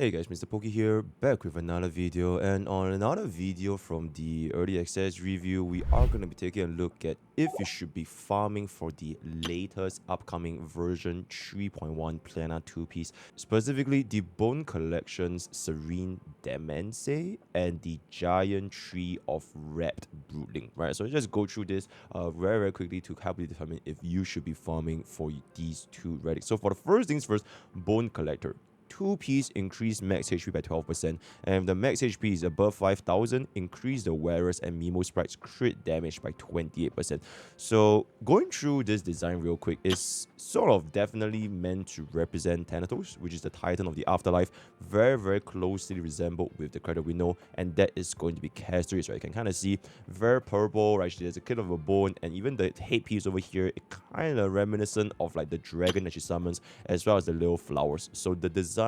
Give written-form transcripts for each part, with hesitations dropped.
Hey guys, MrPokke here, back with another video, and on another video from the early access review, we are going to be taking a look at if you should be farming for the latest upcoming version 3.1 Planar 2-piece, specifically the Bone Collection's Serene Demense and the Giant Tree of Wrapped Broodling, right? So just go through this very quickly to help you determine if you should be farming for these two relics. So for the first things first, Bone Collector. 2-piece increase max HP by 12%, and if the max HP is above 5000, increase the wearer's and Mimo sprite's crit damage by 28%. So going through this design real quick is sort of definitely meant to represent Thanatos, which is the Titan of the Afterlife, very closely resembled with the character we know, and that is going to be Castoris, right? You can kind of see very purple, right? There's a kid of a bone, and even the headpiece over here, it kind of reminiscent of like the dragon that she summons, as well as the little flowers. So the design,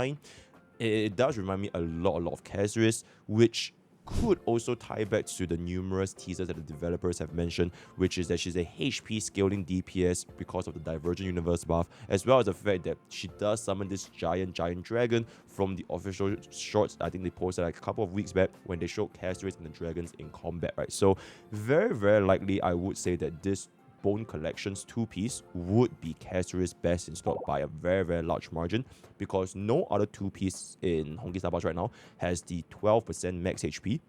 it does remind me a lot of Castoris, which could also tie back to the numerous teasers that the developers have mentioned, which is that she's a HP scaling DPS because of the Divergent Universe buff, as well as the fact that she does summon this giant dragon from the official shorts. I think they posted like a couple of weeks back when they showed Castoris and the dragons in combat, right? So very likely I would say that this Bone Collection's 2-piece would be Castoris' best in slot by a very large margin, because no other 2-piece in Honkai Star Wars right now has the 12% max HP,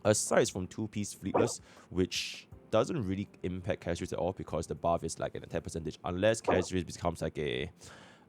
aside from 2-piece Fleetless, which doesn't really impact Castoris at all because the buff is like an attack percentage, unless Castoris becomes like a,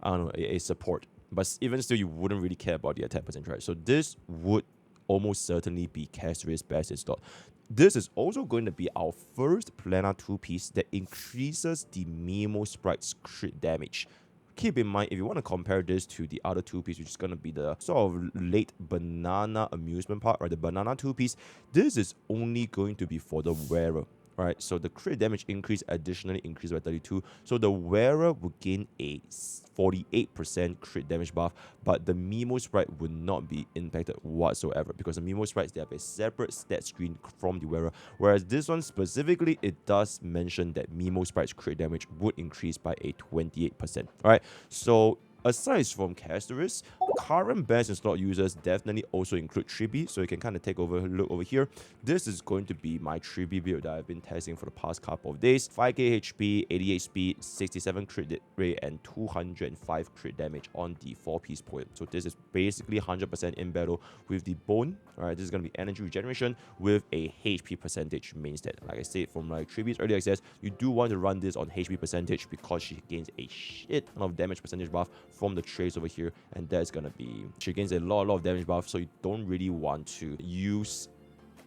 I don't know, a support. But even still, you wouldn't really care about the attack percentage, right? So this would almost certainly be Castoris' best in slot. This is also going to be our first Planar 2-piece that increases the Mimo sprite's crit damage. Keep in mind, if you want to compare this to the other 2-piece, which is going to be the sort of late banana amusement part, or the banana 2-piece, this is only going to be for the wearer. Right, so the crit damage increase additionally increased by 32. So the wearer would gain a 48% crit damage buff, but the Mimo sprite would not be impacted whatsoever, because the Mimo sprites, they have a separate stat screen from the wearer. Whereas this one specifically, it does mention that Mimo sprite's crit damage would increase by a 28%. Alright, so aside from Castoris, current best in slot users definitely also include tribbie, so you can kind of take over a look over here. This is going to be my tribbie build that I've been testing for the past couple of days. 5k HP, 88 speed, 67 crit rate, and 205 crit damage on the 4-piece poem. So this is basically 100% in battle with the bone. Alright, this is going to be energy regeneration with a HP percentage main stat. Like I said, from like tribbie's early access, you do want to run this on HP percentage because she gains a shit ton of damage percentage buff from the trace over here, and that's gonna be, she gains a lot of damage buff, so you don't really want to use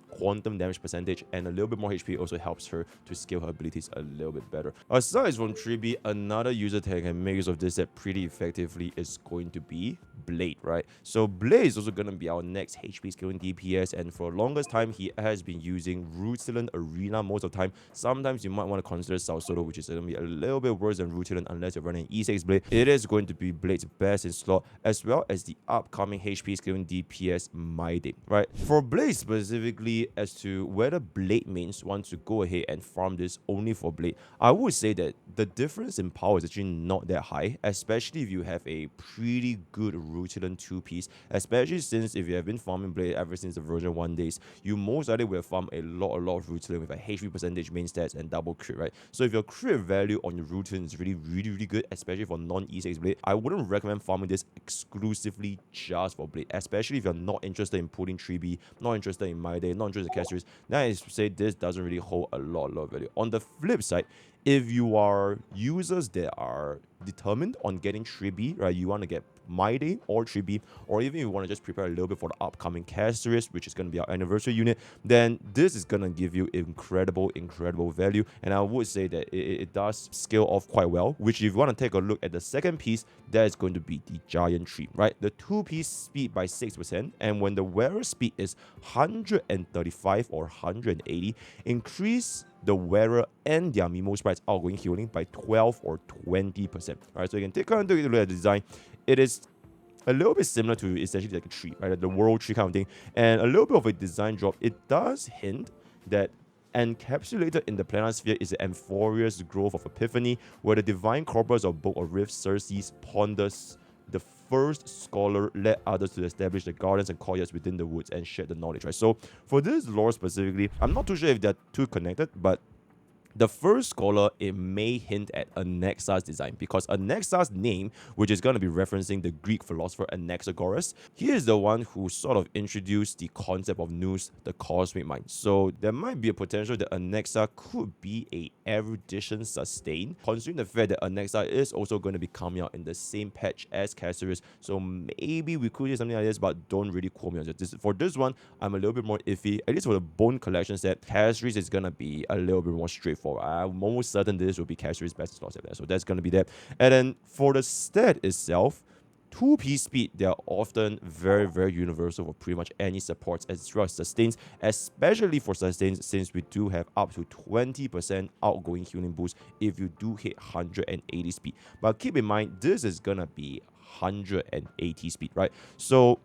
quantum damage percentage, and a little bit more HP also helps her to scale her abilities a little bit better. Aside from tribbie, another user that can make use of this set pretty effectively is going to be Blade, right? So Blade is also going to be our next HP scaling DPS, and for the longest time he has been using Rutilant Arena most of the time. Sometimes you might want to consider South Solo, which is going to be a little bit worse than Rutilant unless you're running E6 Blade. It is going to be Blade's best in slot, as well as the upcoming HP scaling DPS Maide, right? For Blade specifically, as to whether Blade mains want to go ahead and farm this only for Blade, I would say that the difference in power is actually not that high, especially if you have a pretty good Rutilant 2-piece, especially since if you have been farming Blade ever since the version 1 days, you most likely will farm a lot of Rutilant with a HP percentage main stats and double crit, right? So if your crit value on your Rutilant is really good, especially for non-E6 Blade, I wouldn't recommend farming this exclusively just for Blade, especially if you're not interested in putting tribbie, not interested in Maide, not interested in Castoris. That is to say, this doesn't really hold a lot of value. On the flip side, if you are users that are determined on getting tribbie, right, you want to get Maide or tribbie, or even if you want to just prepare a little bit for the upcoming Castoris, which is going to be our anniversary unit, then this is going to give you incredible value. And I would say that it does scale off quite well, which if you want to take a look at the second piece, that is going to be the Giant Tree, right? The 2-piece speed by 6%, and when the wearer speed is 135 or 180, increase the wearer and their Mimo sprites outgoing healing by 12 or 20%. Alright, so you can take a look at the design. It is a little bit similar to essentially like a tree, right? Like the world tree kind of thing, and a little bit of a design drop. It does hint that encapsulated in the planar sphere is the Amphorious Growth of Epiphany, where the divine corpus of Book of Rift Circe's ponders the first scholar led others to establish the gardens and courtyards within the woods and share the knowledge, right? So for this lore specifically, I'm not too sure if they're too connected, but the first scholar, it may hint at Anaxa's design, because Anaxa's name, which is going to be referencing the Greek philosopher Anaxagoras, he is the one who sort of introduced the concept of nous, the cosmic mind. So there might be a potential that Anaxa could be a erudition sustain, considering the fact that Anaxa is also going to be coming out in the same patch as Caceres. So maybe we could do something like this, but don't really quote me on this. For this one, I'm a little bit more iffy. At least for the bone collection set, Caceres is going to be a little bit more straightforward. I'm almost certain this will be Caceres' best slot set there, so that's going to be that. And then for the stat itself, 2-piece speed, they're often very, very universal for pretty much any supports as well as sustains, especially for sustains, since we do have up to 20% outgoing healing boost if you do hit 180 speed. But keep in mind, this is gonna be 180 speed, right? So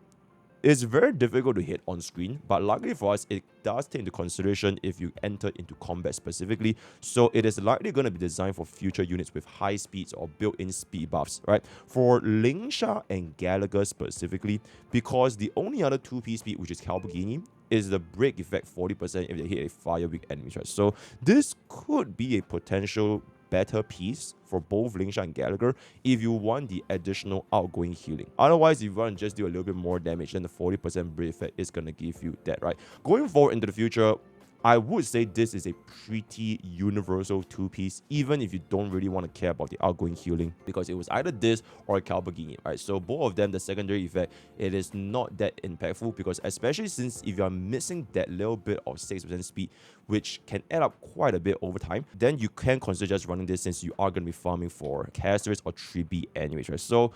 it's very difficult to hit on screen, but luckily for us, it does take into consideration if you enter into combat specifically. So it is likely going to be designed for future units with high speeds or built-in speed buffs, right? For Lingsha and Gallagher specifically, because the only other 2-piece speed, which is Calpagini, is the break effect 40% if they hit a fire weak enemy, right? So this could be a potential better piece for both Lingsha and Gallagher if you want the additional outgoing healing. Otherwise, if you want to just do a little bit more damage, then the 40% break effect is going to give you that, right? Going forward into the future, I would say this is a pretty universal 2-piece, even if you don't really want to care about the outgoing healing, because it was either this or a Calpagini, right? So both of them, the secondary effect, it is not that impactful, because especially since if you're missing that little bit of 6% speed, which can add up quite a bit over time, then you can consider just running this, since you are going to be farming for Caceres or tribbie anyways, right? So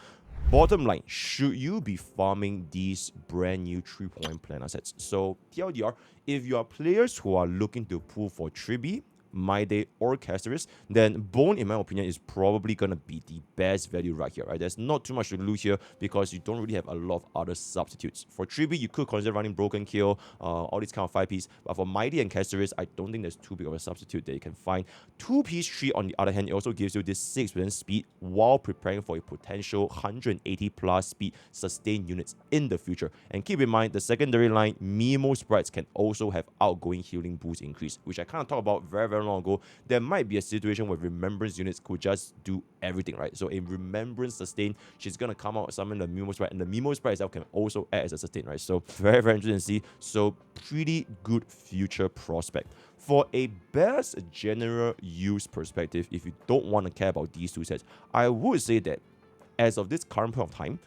bottom line, should you be farming these brand new 3.1 Planar sets? So TLDR, if you are players who are looking to pull for tribbie, My Day, or Caceres, then Bone, in my opinion, is probably going to be the best value right here, right? There's not too much to lose here because you don't really have a lot of other substitutes. For tribbie, you could consider running Broken Kill, all these kind of 5-piece, but for My Day and Caceres, I don't think there's too big of a substitute that you can find. 2-piece tree, on the other hand, it also gives you this 6% speed while preparing for a potential 180 plus speed sustained units in the future. And keep in mind, the secondary line, Mimo sprites can also have outgoing healing boost increase, which I kind of talked about very long ago. There might be a situation where Remembrance units could just do everything, right? So in Remembrance sustain, she's gonna come out, summon the Mimo sprite, and the Mimo sprite itself can also act as a sustain, right? So very interesting to see. So pretty good future prospect. For a best general use perspective, if you don't want to care about these two sets, I would say that as of this current point of time,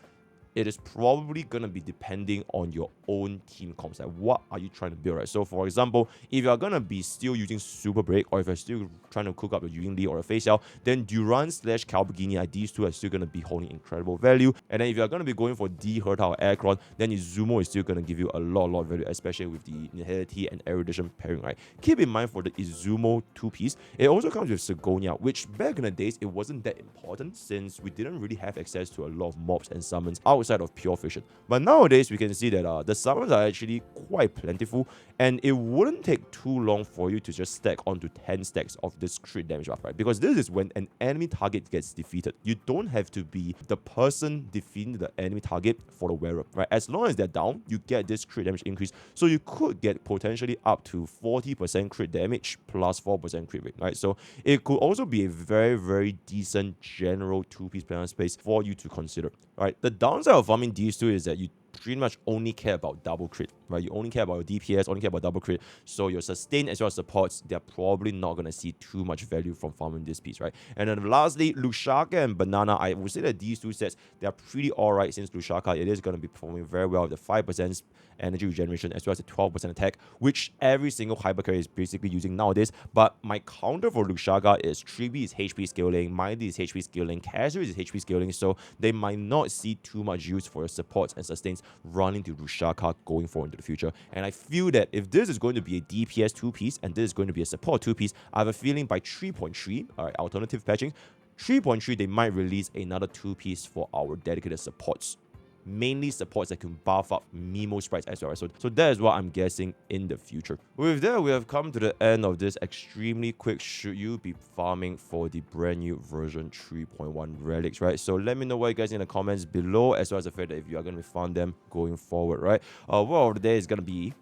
it is probably going to be depending on your own team comps. Like, what are you trying to build, right? So, for example, if you're going to be still using Super Break, or if you're still trying to cook up your Yun Li or a Fei Xiao, then Duran/Calpagini, these two are still going to be holding incredible value. And then if you're going to be going for D, Herta, or Aircron, then Izumo is still going to give you a lot of value, especially with the Nihility and Erudition pairing, right? Keep in mind for the Izumo 2-piece, it also comes with Sigonia, which back in the days, it wasn't that important since we didn't really have access to a lot of mobs and summons outside of pure fission. But nowadays, we can see that the summons are actually quite plentiful, and it wouldn't take too long for you to just stack onto 10 stacks of this crit damage buff, right? Because this is when an enemy target gets defeated. You don't have to be the person defeating the enemy target for the wearer, right? As long as they're down, you get this crit damage increase. So you could get potentially up to 40% crit damage plus 4% crit rate, right? So it could also be a very decent general 2-piece planar space for you to consider, right? The downside of farming these two is that you pretty much only care about double crit, right? You only care about your DPS, only care about double crit. So your sustain as well as supports, they're probably not going to see too much value from farming this piece, right? And then lastly, Lusaka and Banana, I would say that these two sets, they're pretty alright, since Lusaka, it is going to be performing very well with the 5% energy regeneration as well as the 12% attack, which every single hyper carry is basically using nowadays. But my counter for Lusaka is tribbie is HP scaling, Mighty is HP scaling, Caceres is HP scaling, so they might not see too much use for your supports and sustains running to Lusaka going forward into the future. And I feel that if this is going to be a DPS 2-piece and this is going to be a support 2-piece, I have a feeling by 3.3, alright, alternative patching, 3.3, they might release another 2-piece for our dedicated supports. mainly supports that can buff up Mimo sprites as well. Right? So that is what I'm guessing in the future. With that, we have come to the end of this extremely quick should you be farming for the brand new version 3.1 relics, right? So let me know what you guys in the comments below, as well as the fact that if you are going to farm them going forward, right? Word of the day is going to be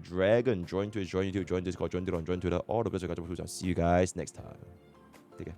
Dragon. Join Twitch, join YouTube, join Discord, join Twitter, all the best. I'll see you guys next time. Take care.